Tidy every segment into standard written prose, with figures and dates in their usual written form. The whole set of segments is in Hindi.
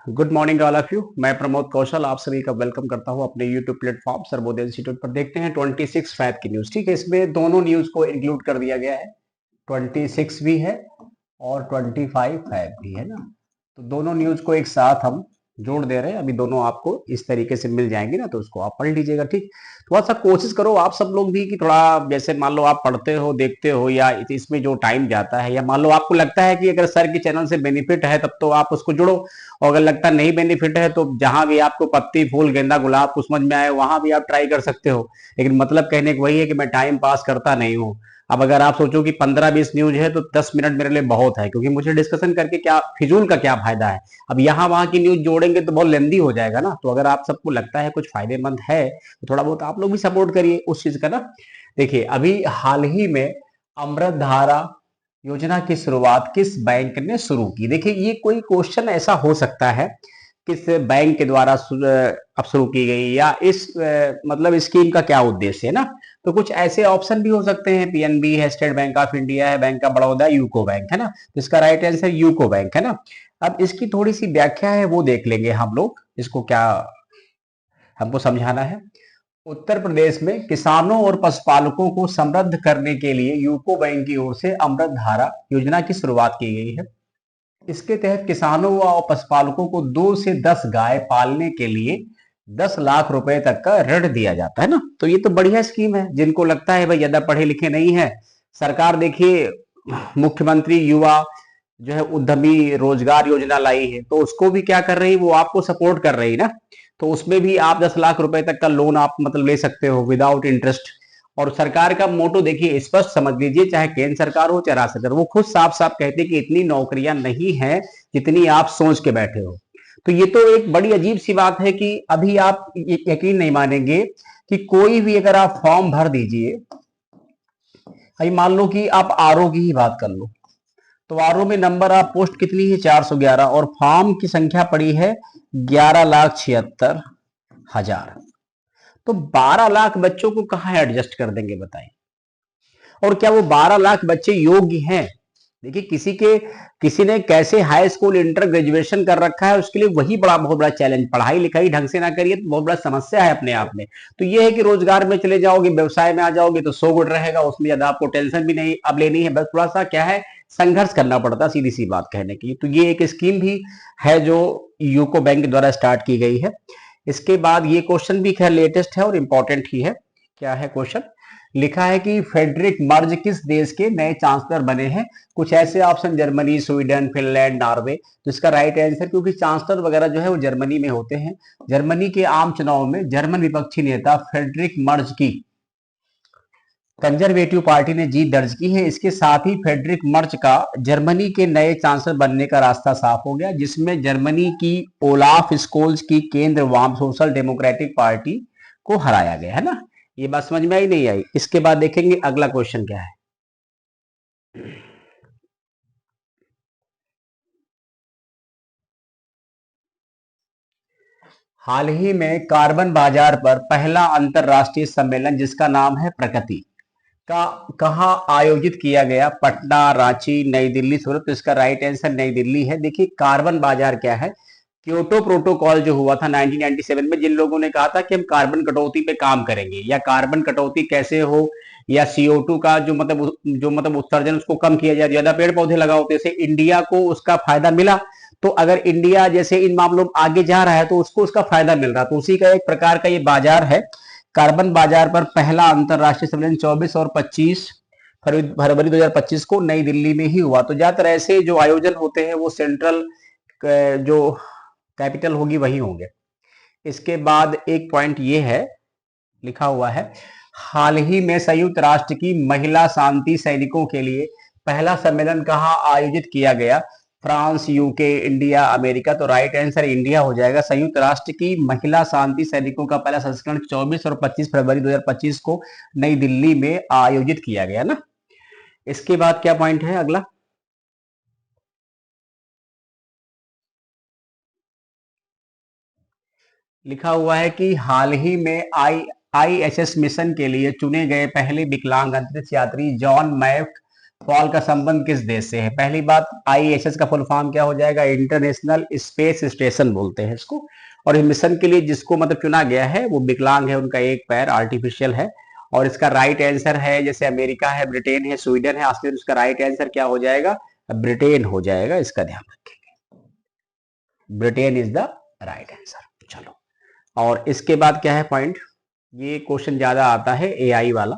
Good morning all of you. मैं प्रमोद कौशल आप सभी का वेलकम करता हूं अपने यूट्यूब प्लेटफॉर्म सर्वोदय इंस्टीट्यूट पर। देखते हैं 26 फैब की न्यूज। ठीक है, इसमें दोनों न्यूज को इंक्लूड कर दिया गया है। 26 भी है और 25 फैब भी है ना, तो दोनों न्यूज को एक साथ हम जोड़ दे रहे हैं। अभी दोनों आपको इस तरीके से मिल जाएंगे ना, तो उसको आप पढ़ लीजिएगा। ठीक, थोड़ा सा कोशिश करो आप सब लोग भी कि थोड़ा, जैसे मान लो आप पढ़ते हो देखते हो या इसमें जो टाइम जाता है, या मान लो आपको लगता है कि अगर सर के चैनल से बेनिफिट है तब तो आप उसको जुड़ो, और अगर लगता नहीं बेनिफिट है तो जहां भी आपको पत्ती फूल गेंदा गुलाब कुछ समझ में आए वहां भी आप ट्राई कर सकते हो। लेकिन मतलब कहने को वही है कि मैं टाइम पास करता नहीं हूँ। अब अगर आप सोचो कि 15-20 न्यूज है तो 10 मिनट मेरे लिए बहुत है, क्योंकि मुझे डिस्कशन करके क्या फिजूल का क्या फायदा है। अब यहाँ वहां की न्यूज जोड़ेंगे तो बहुत लेंदी हो जाएगा ना। तो अगर आप सबको लगता है कुछ फायदेमंद है तो थोड़ा बहुत आप लोग भी सपोर्ट करिए उस चीज का ना। देखिए, अभी हाल ही में अमृत धारा योजना की शुरुआत किस बैंक ने शुरू की। देखिए, ये कोई क्वेश्चन ऐसा हो सकता है किस बैंक के द्वारा अब शुरू की गई, या इस मतलब स्कीम का क्या उद्देश्य है ना। तो कुछ ऐसे ऑप्शन भी हो सकते हैं, पीएनबी है, स्टेट बैंक ऑफ इंडिया है, bank of Baroda, UCO bank है ना। तो इसका राइट आंसर यूको बैंक है ना। अब इसकी थोड़ी सी व्याख्या है वो देख लेंगे हम लोग, इसको क्या हमको समझाना है। उत्तर प्रदेश में किसानों और पशुपालकों को समृद्ध करने के लिए यूको बैंक की ओर से अमृत धारा योजना की शुरुआत की गई है। इसके तहत किसानों व पशुपालकों को 2 से 10 गाय पालने के लिए 10 लाख रुपए तक का ऋण दिया जाता है ना। तो ये तो बढ़िया स्कीम है। जिनको लगता है भाई ज्यादा पढ़े लिखे नहीं है, सरकार देखिए मुख्यमंत्री युवा जो है उद्यमी रोजगार योजना लाई है, तो उसको भी क्या कर रही है, वो आपको सपोर्ट कर रही है ना। तो उसमें भी आप 10 लाख रुपए तक का लोन आप मतलब ले सकते हो विदाउट इंटरेस्ट। और सरकार का मोटो देखिए स्पष्ट समझ लीजिए, चाहे केंद्र सरकार हो चाहे राज्य सरकार, वो खुद साफ साफ कहते हैं कि इतनी नौकरियां नहीं है जितनी आप सोच के बैठे हो। तो ये तो एक बड़ी अजीब सी बात है कि अभी आप यकीन नहीं मानेंगे कि कोई भी अगर आप फॉर्म भर दीजिए, अभी मान लो कि आप आरओ की ही बात कर लो, तो आरओ में नंबर आप पोस्ट कितनी है 411, और फॉर्म की संख्या पड़ी है 11,76,000। तो 12 लाख बच्चों को कहां एडजस्ट कर देंगे बताइए। और क्या वो 12 लाख बच्चे योग्य हैं। देखिए, किसी ने कैसे हाई स्कूल इंटर ग्रेजुएशन कर रखा है, उसके लिए वही बहुत बड़ा चैलेंज। पढ़ाई लिखाई ढंग से ना करिए तो बहुत बड़ा समस्या है अपने आप में। तो ये है कि रोजगार में चले जाओगे, व्यवसाय में आ जाओगे तो सो गुड रहेगा, उसमें ज्यादा आपको टेंशन भी नहीं अब लेनी है। बस थोड़ा सा क्या है, संघर्ष करना पड़ता, सीधी सी बात कहने की। तो ये एक स्कीम भी है जो यूको बैंक द्वारा स्टार्ट की गई है। इसके बाद ये क्वेश्चन भी खैर लेटेस्ट है और इंपॉर्टेंट ही है। क्या है क्वेश्चन, लिखा है कि फेडरिक मर्ज किस देश के नए चांसलर बने हैं। कुछ ऐसे option, Germany, Sweden, Finland, Norway. तो इसका राइट आंसर, क्योंकि चांसलर वगैरह जो है वो जर्मनी में होते हैं, जर्मनी के आम चुनाव में जर्मन विपक्षी नेता फेडरिक मर्ज की कंजर्वेटिव पार्टी ने जीत दर्ज की है। इसके साथ ही फेडरिक मर्ज का जर्मनी के नए चांसलर बनने का रास्ता साफ हो गया, जिसमें जर्मनी की ओलाफ स्कोल्स की केंद्र वाम सोशल डेमोक्रेटिक पार्टी को हराया गया है ना। ये बात समझ में आई नहीं आई। इसके बाद देखेंगे अगला क्वेश्चन क्या है। हाल ही में कार्बन बाजार पर पहला अंतरराष्ट्रीय सम्मेलन जिसका नाम है प्रगति का कहाँ आयोजित किया गया। पटना, रांची, नई दिल्ली, सूरत। तो इसका राइट आंसर नई दिल्ली है। देखिए, कार्बन बाजार क्या है, क्योटो प्रोटोकॉल जो हुआ था 1997 में, जिन लोगों ने कहा था कि हम कार्बन कटौती पे काम करेंगे, या कार्बन कटौती कैसे हो, या CO2 का जो मतलब उत्सर्जन उसको कम किया जाए, ज्यादा पेड़ पौधे लगाओ, तो जैसे इंडिया को उसका फायदा मिला। तो अगर इंडिया जैसे इन मामलों में आगे जा रहा है तो उसको उसका फायदा मिल रहा, तो उसी का एक प्रकार का ये बाजार है। कार्बन बाजार पर पहला अंतरराष्ट्रीय सम्मेलन 24 और 25 फरवरी 2025 को नई दिल्ली में ही हुआ। तो ज्यादातर ऐसे जो आयोजन होते हैं वो सेंट्रल जो कैपिटल होगी वही होंगे। इसके बाद एक पॉइंट ये है, लिखा हुआ है, हाल ही में संयुक्त राष्ट्र की महिला शांति सैनिकों के लिए पहला सम्मेलन कहाँ आयोजित किया गया। France, UK, India, America. तो राइट आंसर इंडिया हो जाएगा। संयुक्त राष्ट्र की महिला शांति सैनिकों का पहला संस्करण 24 और 25 फरवरी 2025 को नई दिल्ली में आयोजित किया गया ना। इसके बाद क्या पॉइंट है अगला, लिखा हुआ है कि हाल ही में ISS मिशन के लिए चुने गए पहले विकलांग अंतरिक्ष यात्री जॉन फॉल का संबंध किस देश से है? पहली बात, आईएसएस का फुल फॉर्म क्या हो जाएगा? इंटरनेशनल स्पेस स्टेशन बोलते हैं इसको। और इस मिशन के लिए जिसको मतलब चुना गया है वो विकलांग है, उनका एक पैर आर्टिफिशियल है। और इसका राइट आंसर है, जैसे अमेरिका है, ब्रिटेन है, स्वीडन है, ऑस्ट्रेलिया, उसका राइट आंसर क्या हो जाएगा? ब्रिटेन हो जाएगा, इसका ध्यान रखेंगे। Britain is the right answer. चलो, और इसके बाद क्या है पॉइंट, ये क्वेश्चन ज्यादा आता है एआई वाला।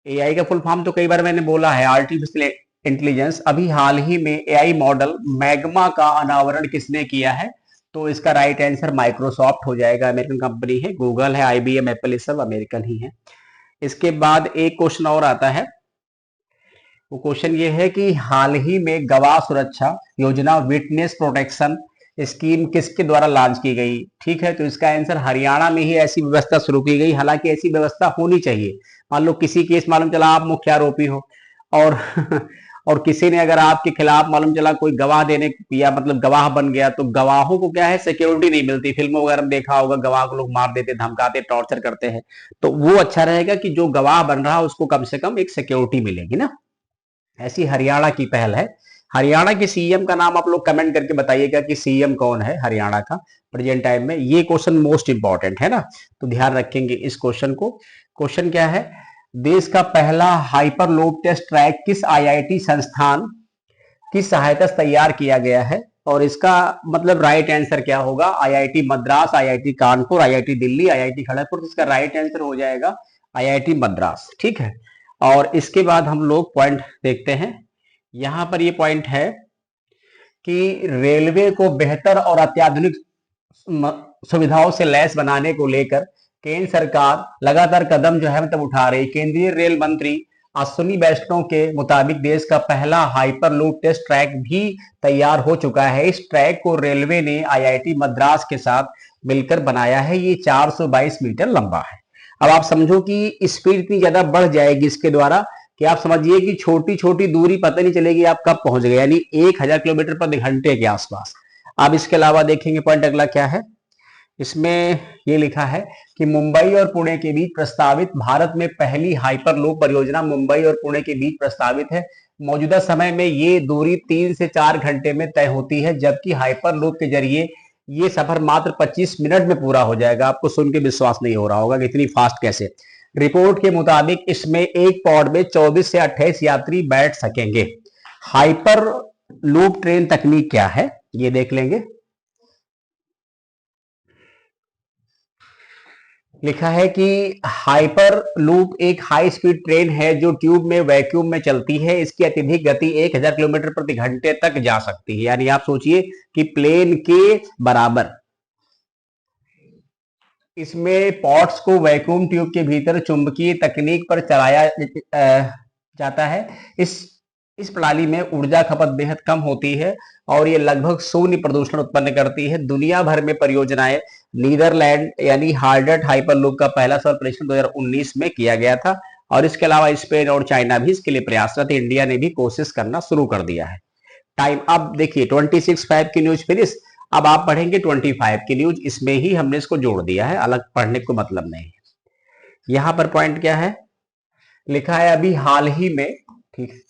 एआई का फुल फॉर्म तो कई बार मैंने बोला है, आर्टिफिशियल इंटेलिजेंस। अभी हाल ही में एआई मॉडल मैग्मा का अनावरण किसने किया है? तो इसका राइट आंसर माइक्रोसॉफ्ट हो जाएगा, अमेरिकन कंपनी है। गूगल है, आईबीएम, एप्पल, ये सब अमेरिकन ही है। इसके बाद एक क्वेश्चन और आता है, वो क्वेश्चन ये है कि हाल ही में गवाह सुरक्षा योजना, विटनेस प्रोटेक्शन स्कीम किसके द्वारा लॉन्च की गई? ठीक है, तो इसका आंसर हरियाणा में ही ऐसी व्यवस्था शुरू की गई। हालांकि ऐसी व्यवस्था होनी चाहिए। मान लो किसी केस मालूम चला आप मुख्य आरोपी हो, और और किसी ने अगर आपके खिलाफ मालूम चला कोई गवाह देने या मतलब गवाह बन गया, तो गवाहों को क्या है, सिक्योरिटी नहीं मिलती। फिल्मों वगैरह में देखा होगा, गवाह को लोग मार देते, धमकाते, टॉर्चर करते हैं। तो वो अच्छा रहेगा कि जो गवाह बन रहा है उसको कम से कम एक सिक्योरिटी मिलेगी ना। ऐसी हरियाणा की पहल है। हरियाणा के सीएम का नाम आप लोग कमेंट करके बताइएगा कि सीएम कौन है हरियाणा का प्रेजेंट टाइम में। ये क्वेश्चन मोस्ट इंपॉर्टेंट है ना, तो ध्यान रखेंगे इस क्वेश्चन को। क्वेश्चन क्या है, देश का पहला हाइपरलूप टेस्ट ट्रैक किस आईआईटी संस्थान की सहायता से तैयार किया गया है? और इसका मतलब राइट आंसर क्या होगा? IIT Madras, IIT Kanpur, IIT Delhi, IIT Kharagpur. इसका राइट आंसर हो जाएगा आईआईटी मद्रास। ठीक है, और इसके बाद हम लोग पॉइंट देखते हैं। यहां पर ये पॉइंट है कि रेलवे को बेहतर और अत्याधुनिक सुविधाओं से लैस बनाने को लेकर केंद्र सरकार लगातार कदम जो है मतलब उठा रही। केंद्रीय रेल मंत्री अश्विनी वैष्णव के मुताबिक देश का पहला हाइपरलूप टेस्ट ट्रैक भी तैयार हो चुका है। इस ट्रैक को रेलवे ने आईआईटी मद्रास के साथ मिलकर बनाया है। ये 422 मीटर लंबा है। अब आप समझो कि स्पीड इतनी ज्यादा बढ़ जाएगी इसके द्वारा कि आप समझिए कि छोटी छोटी दूरी पता नहीं चलेगी आप कब पहुंच गए, यानी 1000 किलोमीटर प्रति घंटे के आसपास। अब इसके अलावा देखेंगे पॉइंट अगला क्या है। इसमें ये लिखा है कि मुंबई और पुणे के बीच प्रस्तावित भारत में पहली हाइपरलूप परियोजना मुंबई और पुणे के बीच प्रस्तावित है। मौजूदा समय में ये दूरी 3 से 4 घंटे में तय होती है, जबकि हाइपरलूप के जरिए ये सफर मात्र 25 मिनट में पूरा हो जाएगा। आपको सुन के विश्वास नहीं हो रहा होगा कि इतनी फास्ट कैसे। रिपोर्ट के मुताबिक इसमें एक पॉड में 24 से 28 यात्री बैठ सकेंगे। हाइपर लूप ट्रेन तकनीक क्या है ये देख लेंगे। लिखा है कि हाइपर लूप एक हाई स्पीड ट्रेन है जो ट्यूब में वैक्यूम में चलती है। इसकी अत्यधिक गति 1000 किलोमीटर प्रति घंटे तक जा सकती है, यानी आप सोचिए कि प्लेन के बराबर। इसमें पॉट्स को वैक्यूम ट्यूब के भीतर चुंबकीय तकनीक पर चलाया जाता है। इस प्रणाली में ऊर्जा खपत बेहद कम होती है और ये लगभग शून्य प्रदूषण उत्पन्न करती है। दुनिया भर में परियोजनाएं, नीदरलैंड यानी हार्डट हाइपरलूप का पहला सफल परीक्षण 2019 में किया गया था, और इसके अलावा स्पेन और चाइना भी इसके लिए प्रयासरत। इंडिया ने भी कोशिश करना शुरू कर दिया है। टाइम अब देखिए 26:05 की न्यूज फिनिश। अब आप पढ़ेंगे 25 की न्यूज, इसमें ही हमने इसको जोड़ दिया है, अलग पढ़ने को मतलब नहीं है। यहां पर पॉइंट क्या है, लिखा है अभी हाल ही में, ठीक,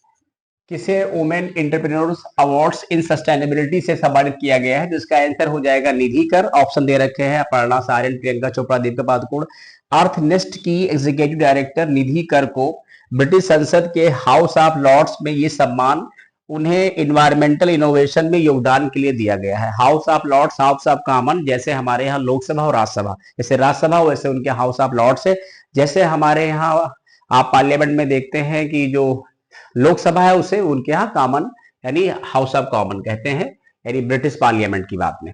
किसे वुमेन एंटरप्रेन्योर्स अवार्ड्स इन सस्टेनेबिलिटी से सम्मानित किया गया है? तो इसका आंसर हो जाएगा निधि कर। ऑप्शन दे रखे हैं अपर्णा सारेन, प्रियंका चोपड़ा, दीपिका पादुकोण। अर्थ नेस्ट की एग्जीक्यूटिव डायरेक्टर निधि कर को ब्रिटिश संसद के हाउस ऑफ लॉर्ड्स में ये सम्मान उन्हें इन्वायरमेंटल इनोवेशन में योगदान के लिए दिया गया है। House of Lords, House of Common, जैसे हमारे यहाँ लोकसभा और राज्यसभा, जैसे राज्यसभा वैसे उनके हाउस ऑफ लॉर्ड्स है। जैसे हमारे यहाँ आप पार्लियामेंट में देखते हैं कि जो लोकसभा है उसे उनके यहाँ कॉमन यानी हाउस ऑफ कॉमन कहते हैं, यानी ब्रिटिश पार्लियामेंट की बात में।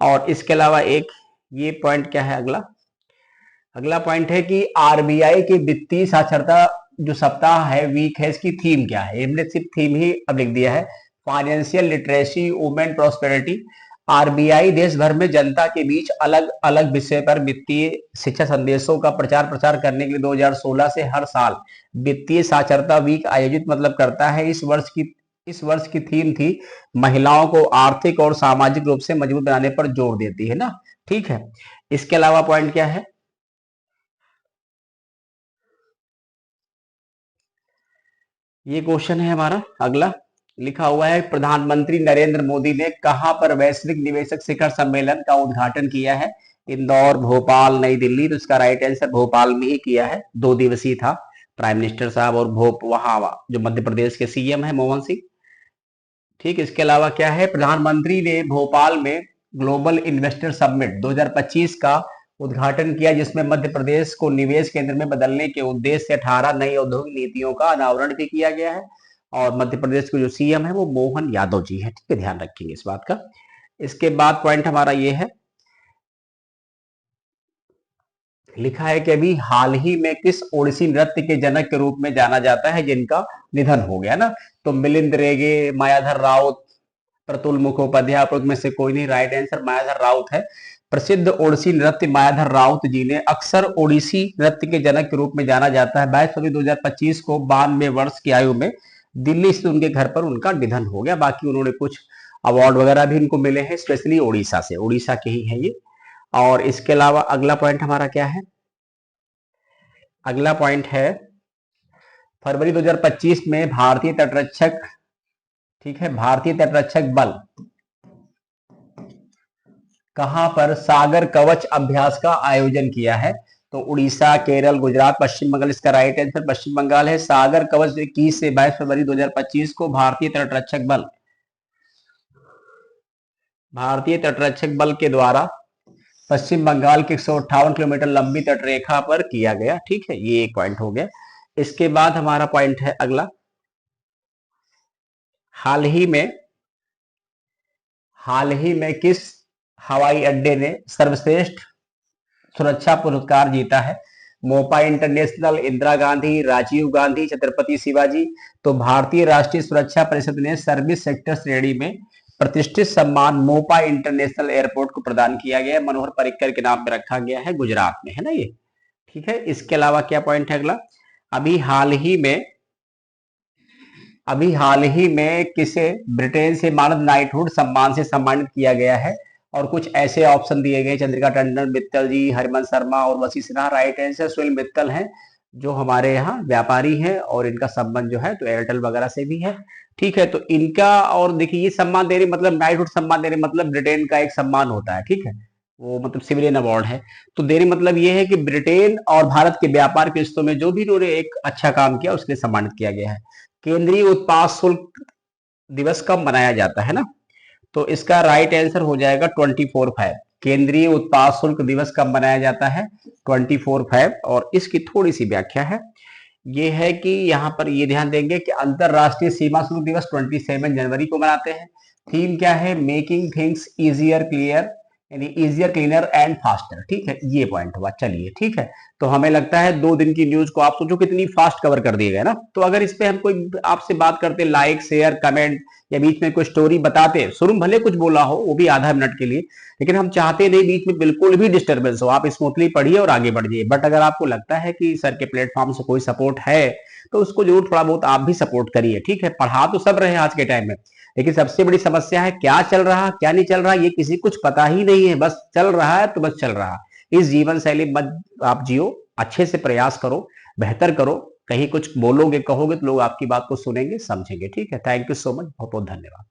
और इसके अलावा एक ये पॉइंट क्या है अगला, अगला पॉइंट है कि आरबीआई की वित्तीय साक्षरता जो सप्ताह है, वीक है, इसकी थीम क्या है? हमने सिर्फ थीम ही अब लिख दिया है, financial literacy, women prosperity. RBI देश भर में जनता के बीच अलग अलग विषय पर वित्तीय शिक्षा संदेशों का प्रचार प्रसार करने के लिए 2016 से हर साल वित्तीय साक्षरता वीक आयोजित मतलब करता है। इस वर्ष की थीम थी महिलाओं को आर्थिक और सामाजिक रूप से मजबूत बनाने पर जोर देती है ना। ठीक है, इसके अलावा पॉइंट क्या है, ये क्वेश्चन है हमारा अगला। लिखा हुआ है प्रधानमंत्री नरेंद्र मोदी ने कहां पर वैश्विक निवेशक शिखर सम्मेलन का उद्घाटन किया है? इंदौर, भोपाल, नई दिल्ली। तो इसका राइट आंसर भोपाल में ही किया है, 2 दिवसीय था। प्राइम मिनिस्टर साहब और वहां जो मध्य प्रदेश के सीएम है मोहन सिंह। ठीक, इसके अलावा क्या है, प्रधानमंत्री ने भोपाल में ग्लोबल इन्वेस्टर समिट 2025 का उद्घाटन किया, जिसमें मध्य प्रदेश को निवेश केंद्र में बदलने के उद्देश्य से 18 नई औद्योगिक नीतियों का अनावरण भी किया गया है। और मध्य प्रदेश के जो सीएम है वो मोहन यादव जी है। ठीक है, ध्यान रखेंगे इस बात का। इसके बाद पॉइंट हमारा ये है, लिखा है कि अभी हाल ही में किस ओडिसी नृत्य के जनक के रूप में जाना जाता है जिनका निधन हो गया ना? तो मिलिंद रेगे, मायाधर राउत, प्रतुल मुखोपाध्याय, आप लोग में से कोई नहीं। राइट आंसर मायाधर राउत है। प्रसिद्ध ओडिसी नृत्य मायाधर राउत जी ने अक्सर ओडिसी नृत्य के जनक के रूप में जाना जाता है। 22 फरवरी 2025 को 92 वर्ष की आयु में दिल्ली स्थित उनके घर पर उनका निधन हो गया। बाकी उन्होंने कुछ अवार्ड वगैरह भी उनको मिले हैं, स्पेशली ओडिशा से, ओडिशा के ही है ये। और इसके अलावा अगला पॉइंट हमारा क्या है? अगला पॉइंट है फरवरी 2025 में भारतीय तटरक्षक, ठीक है, भारतीय तटरक्षक बल कहां पर सागर कवच अभ्यास का आयोजन किया है? तो उड़ीसा, केरल, गुजरात, पश्चिम बंगाल। इसका राइट आंसर पश्चिम बंगाल है। सागर कवच 21 से 22 फरवरी 2025 को भारतीय तटरक्षक बल के द्वारा पश्चिम बंगाल के 158 किलोमीटर लंबी तटरेखा पर किया गया। ठीक है, ये एक पॉइंट हो गया। इसके बाद हमारा पॉइंट है अगला, हाल ही में किस हवाई अड्डे ने सर्वश्रेष्ठ सुरक्षा पुरस्कार जीता है? मोपा इंटरनेशनल, इंदिरा गांधी, राजीव गांधी, छत्रपति शिवाजी। तो भारतीय राष्ट्रीय सुरक्षा परिषद ने सर्विस सेक्टर श्रेणी में प्रतिष्ठित सम्मान मोपा इंटरनेशनल एयरपोर्ट को प्रदान किया गया है। मनोहर पर्रिकर के नाम पर रखा गया है, गुजरात में है ना ये। ठीक है, इसके अलावा क्या पॉइंट है अगला? अभी हाल ही में किसे ब्रिटेन से मानद नाइटहुड सम्मान से सम्मानित किया गया है? और कुछ ऐसे ऑप्शन दिए गए, चंद्रिका टंडन, मित्तल जी, हरिमन शर्मा और वसी सिन्हा। राइट आंसर सुनील मित्तल हैं, जो हमारे यहाँ व्यापारी हैं और इनका संबंध जो है तो एयरटेल वगैरह से भी है। ठीक है, तो इनका, और देखिए ये सम्मान देने मतलब नाइटहुड सम्मान देने मतलब ब्रिटेन का एक सम्मान होता है। ठीक है, वो मतलब सिविलियन अवार्ड है। तो देने मतलब ये है कि ब्रिटेन और भारत के व्यापार के रिश्तों में जो भी इन्होंने एक अच्छा काम किया उसके लिए सम्मानित किया गया है। केंद्रीय उत्पाद शुल्क दिवस कब मनाया जाता है ना? तो इसका राइट आंसर हो जाएगा 24/5। केंद्रीय उत्पाद शुल्क दिवस कब मनाया जाता है? 24/5। और इसकी थोड़ी सी व्याख्या है, ये है कि यहाँ पर ये ध्यान देंगे कि अंतरराष्ट्रीय सीमा शुल्क दिवस 27 जनवरी को मनाते हैं। थीम क्या है? मेकिंग थिंग्स इजियर क्लियर, यानी इजियर, क्लीनर एंड फास्टर। ठीक है, ये पॉइंट हुआ। चलिए ठीक है, तो हमें लगता है 2 दिन की न्यूज को आप सोचो कितनी फास्ट कवर कर दिए गए ना। तो अगर इस पे हम कोई आपसे बात करते, लाइक, शेयर, कमेंट या बीच में कोई स्टोरी बताते, शुरू में भले कुछ बोला हो, वो भी आधा मिनट के लिए, लेकिन हम चाहते नहीं बीच में बिल्कुल भी डिस्टर्बेंस हो, आप स्मूथली पढ़िए और आगे बढ़ जाइए। बट अगर आपको लगता है कि सर के प्लेटफॉर्म से कोई सपोर्ट है तो उसको जरूर थोड़ा बहुत आप भी सपोर्ट करिए। ठीक है, पढ़ा तो सब रहे आज के टाइम में, लेकिन सबसे बड़ी समस्या है क्या चल रहा क्या नहीं चल रहा ये किसी कुछ पता ही नहीं है। बस चल रहा है तो बस चल रहा। इस जीवन शैली मत आप जियो, अच्छे से प्रयास करो, बेहतर करो। कहीं कुछ बोलोगे, कहोगे तो लोग आपकी बात को सुनेंगे, समझेंगे। ठीक है, थैंक यू सो मच, बहुत बहुत धन्यवाद।